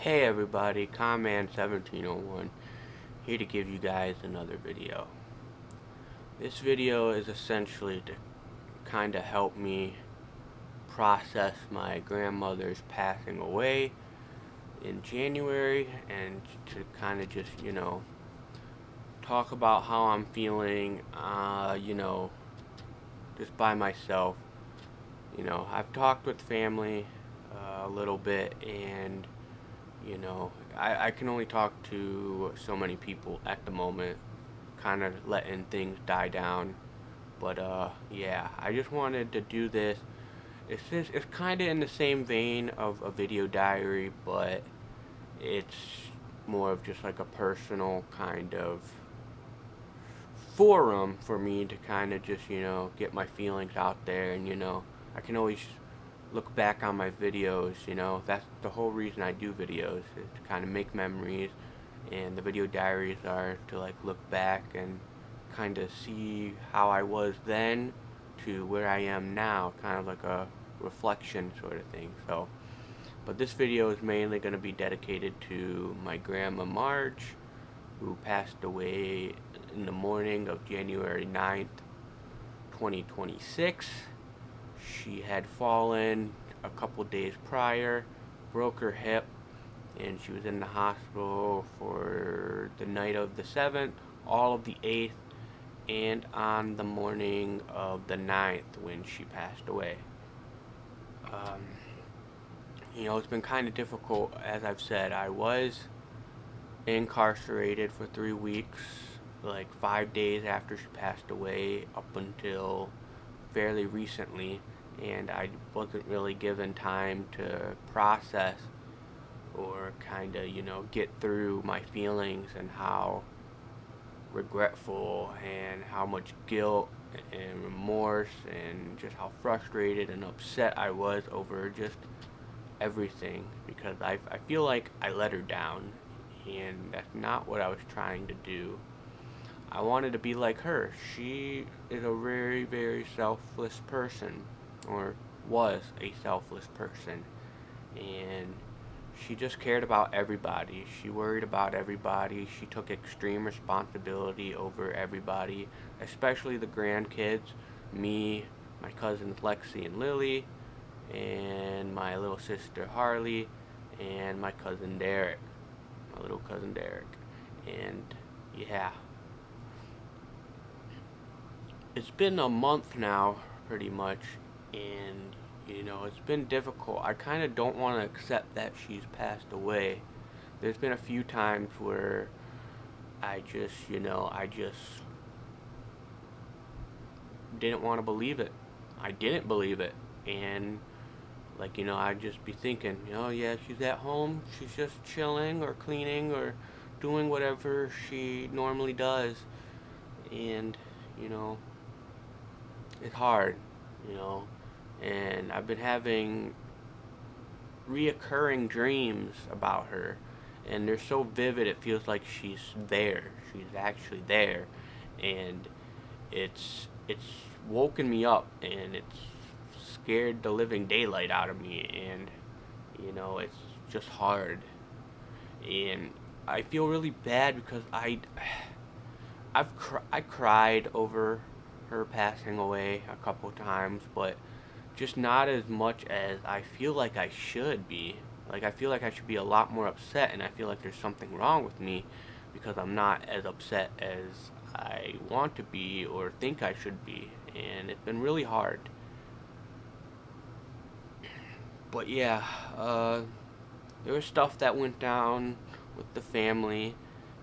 Hey everybody, Conman1701 here to give you guys another video. This video is essentially to kind of help me process my grandmother's passing away in January and to kind of just, talk about how I'm feeling, just by myself. I've talked with family a little bit, and I can only talk to so many people at the moment, kind of letting things die down. But yeah, I just wanted to do this. It's kind of in the same vein of a video diary, but it's more of just like a personal kind of forum for me to kind of just get my feelings out there, and I can always look back on my videos. That's the whole reason I do videos, is to kind of make memories, and the video diaries are to like look back and kind of see how I was then to where I am now, kind of like a reflection sort of thing. So, but this video is mainly going to be dedicated to my grandma Marge, who passed away in the morning of January 9th, 2026. She had fallen a couple days prior, broke her hip, and she was in the hospital for the night of the 7th, all of the 8th, and on the morning of the 9th when she passed away. It's been kind of difficult. As I've said, I was incarcerated for 3 weeks, like 5 days after she passed away, up until fairly recently, and I wasn't really given time to process or kind of, get through my feelings, and how regretful and how much guilt and remorse and just how frustrated and upset I was over just everything, because I feel like I let her down, and that's not what I was trying to do. I wanted to be like her. She is a very, very selfless person, or was a selfless person, and she just cared about everybody. She worried about everybody. She took extreme responsibility over everybody, especially the grandkids, me, my cousins Lexi and Lily, and my little sister Harley, and my cousin Derek, my little cousin Derek. And yeah, it's been a month now, pretty much, and it's been difficult. I kind of don't want to accept that she's passed away. There's been a few times where I just didn't want to believe it. I didn't believe it, and I'd just be thinking, yeah, she's at home, she's just chilling or cleaning or doing whatever she normally does, and it's hard, and I've been having reoccurring dreams about her, and they're so vivid it feels like she's there. She's actually there, and it's woken me up, and it's scared the living daylight out of me, and it's just hard, and I feel really bad because I cried over her passing away a couple times, but just not as much as I feel like I should be. Like, I feel like I should be a lot more upset, and I feel like there's something wrong with me because I'm not as upset as I want to be or think I should be, and it's been really hard. But yeah, there was stuff that went down with the family,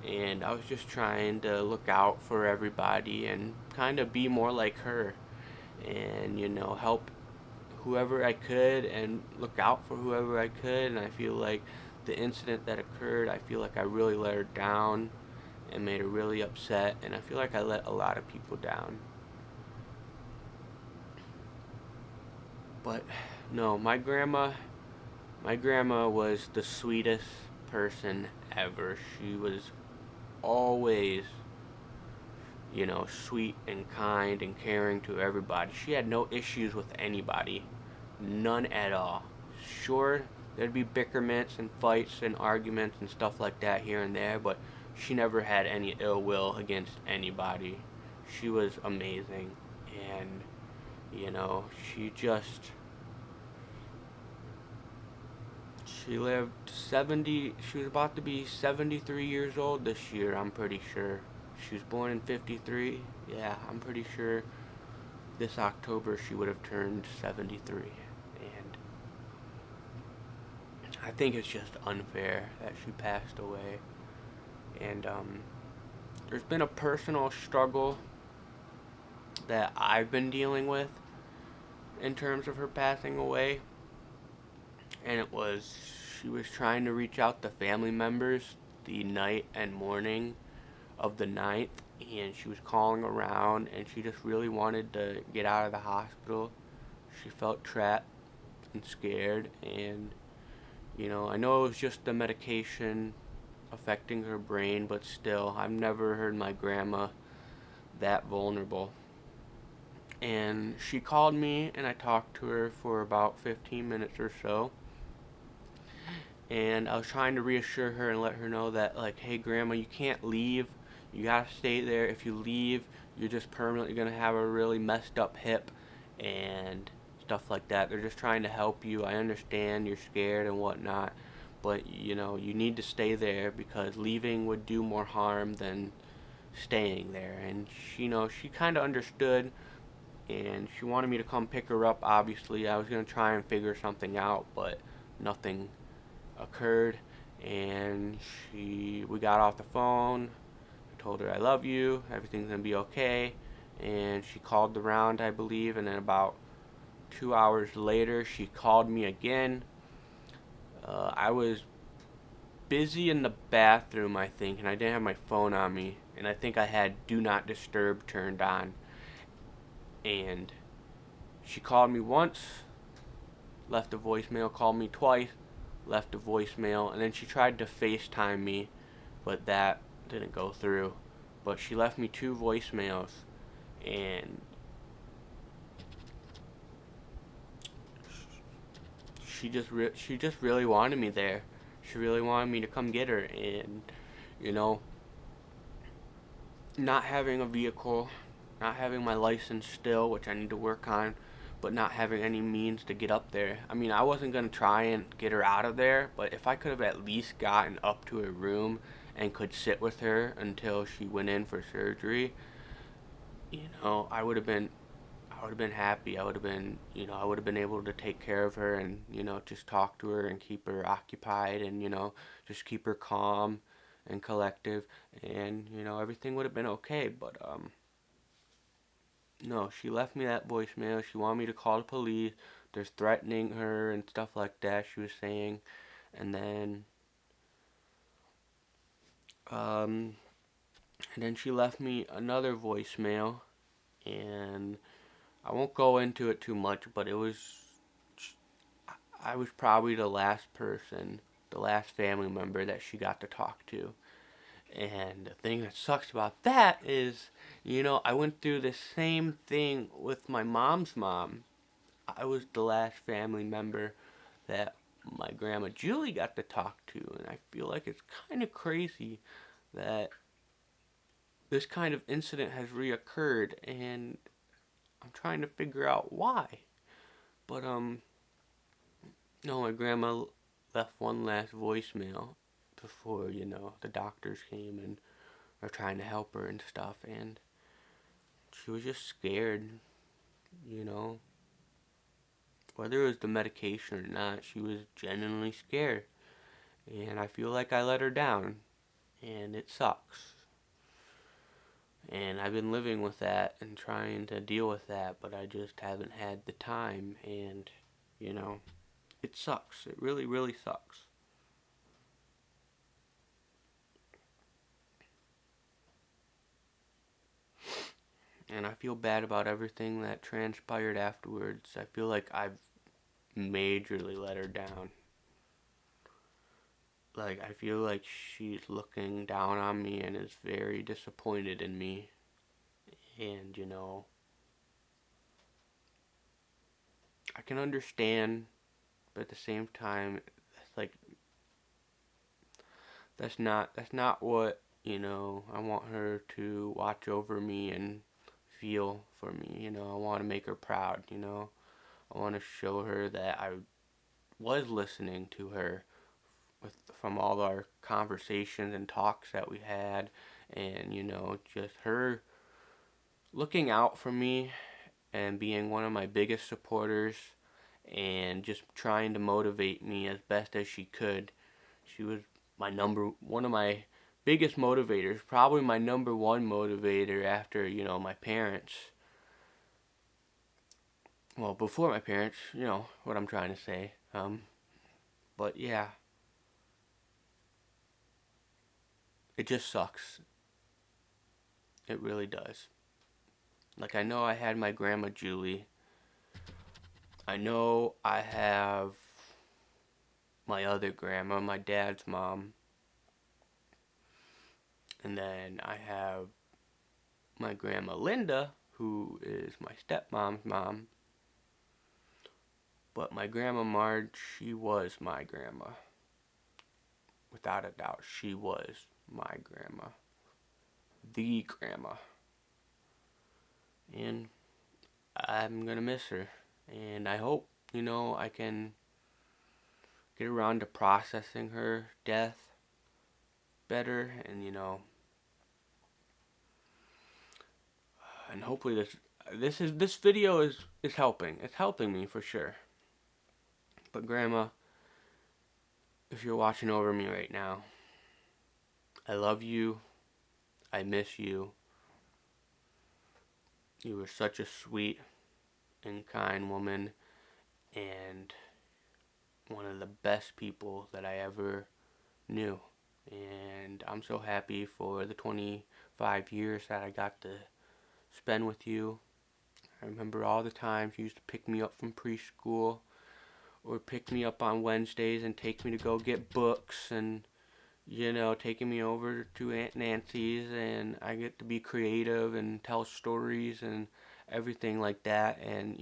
and I was just trying to look out for everybody and kind of be more like her, and help whoever I could and look out for whoever I could. And I feel like the incident that occurred, I feel like I really let her down and made her really upset, and I feel like I let a lot of people down. But no, my grandma was the sweetest person ever. She was always, sweet and kind and caring to everybody. She had no issues with anybody. None at all. Sure, there'd be bickerments and fights and arguments and stuff like that here and there, but she never had any ill will against anybody. She was amazing, and you know, she lived 70, she was about to be 73 years old this year, I'm pretty sure. She was born in 53. Yeah, I'm pretty sure this October she would have turned 73. And I think it's just unfair that she passed away. And there's been a personal struggle that I've been dealing with in terms of her passing away. And it was, she was trying to reach out to family members the night and morning of the ninth, and she was calling around, and she just really wanted to get out of the hospital. She felt trapped and scared, and you know, I know it was just the medication affecting her brain, but still, I've never heard my grandma that vulnerable. And she called me, and I talked to her for about 15 minutes or so. And I was trying to reassure her and let her know that, like, hey, grandma, you can't leave. You gotta stay there. If you leave, you're just permanently gonna have a really messed up hip and stuff like that. They're just trying to help you. I understand you're scared and whatnot, but you know, you need to stay there because leaving would do more harm than staying there. And she, you know, she kind of understood, and she wanted me to come pick her up. Obviously, I was gonna try and figure something out, but nothing occurred. And we got off the phone. I told her I love you, everything's gonna be okay. And she called around, I believe, and then about 2 hours later she called me again. I was busy in the bathroom, I think, and I didn't have my phone on me, and I think I had do not disturb turned on. And she called me once, left a voicemail, called me twice, left a voicemail, and then she tried to FaceTime me, but that didn't go through. But she left me two voicemails, and she just really wanted me there. She really wanted me to come get her, and you know, not having a vehicle, not having my license still, which I need to work on, but not having any means to get up there. I mean, I wasn't going to try and get her out of there, but if I could have at least gotten up to her room and could sit with her until she went in for surgery, you know, I would have been happy. I would have been, you know, I would have been able to take care of her and, you know, just talk to her and keep her occupied and, you know, just keep her calm and collective, and, you know, everything would have been okay. But no, she left me that voicemail. She wanted me to call the police. There's threatening her and stuff like that, she was saying. And then, um, and then she left me another voicemail, and I won't go into it too much, but I was probably the last person, the last family member that she got to talk to. And the thing that sucks about that is, you know, I went through the same thing with my mom's mom. I was the last family member that my grandma Julie got to talk to, and I feel like it's kind of crazy that this kind of incident has reoccurred, and I'm trying to figure out why. But no, my grandma left one last voicemail before, you know, the doctors came and were trying to help her and stuff, and she was just scared, you know. Whether it was the medication or not, she was genuinely scared. And I feel like I let her down, and it sucks. And I've been living with that and trying to deal with that, but I just haven't had the time, and, you know, it sucks. It really, really sucks. And I feel bad about everything that transpired afterwards. I feel like I've majorly let her down. Like, I feel like she's looking down on me and is very disappointed in me. And, you know, I can understand, but at the same time, Like, that's not what, I want her to watch over me and feel for me. I want to make her proud. I want to show her that I was listening to her from all our conversations and talks that we had, and just her looking out for me and being one of my biggest supporters and just trying to motivate me as best as she could. She was one of my biggest motivators, probably my number one motivator after, my parents. Well, before my parents, what I'm trying to say. But yeah, it just sucks. It really does. Like, I know I had my grandma Julie. I know I have my other grandma, my dad's mom. And then I have my grandma Linda, who is my stepmom's mom. But my grandma Marge, she was my grandma. Without a doubt, she was my grandma. The grandma. And I'm gonna miss her. And I hope, I can get around to processing her death better, and hopefully this video is helping. It's helping me for sure. But grandma, if you're watching over me right now, I love you. I miss you. You were such a sweet and kind woman, and one of the best people that I ever knew. And I'm so happy for the 25 years that I got to spend with you. I remember all the times you used to pick me up from preschool, or pick me up on Wednesdays and take me to go get books, and taking me over to Aunt Nancy's, and I get to be creative and tell stories and everything like that. And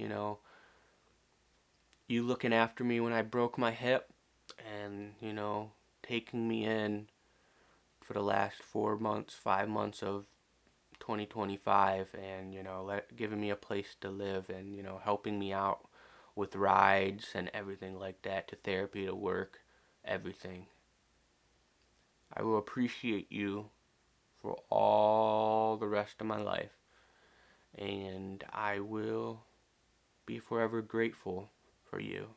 you looking after me when I broke my hip, and taking me in for the last 4 months, 5 months of 2025, and giving me a place to live, and helping me out with rides and everything like that, to therapy, to work, everything. I will appreciate you for all the rest of my life, and I will be forever grateful for you.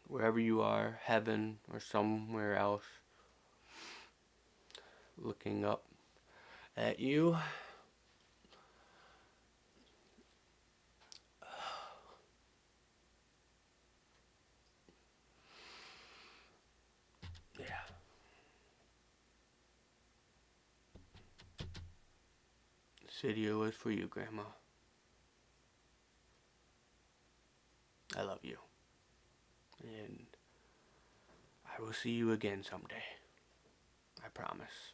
Wherever you are, heaven or somewhere else, looking up at you. Yeah. This video is for you, Grandma. I love you. And I will see you again someday. I promise.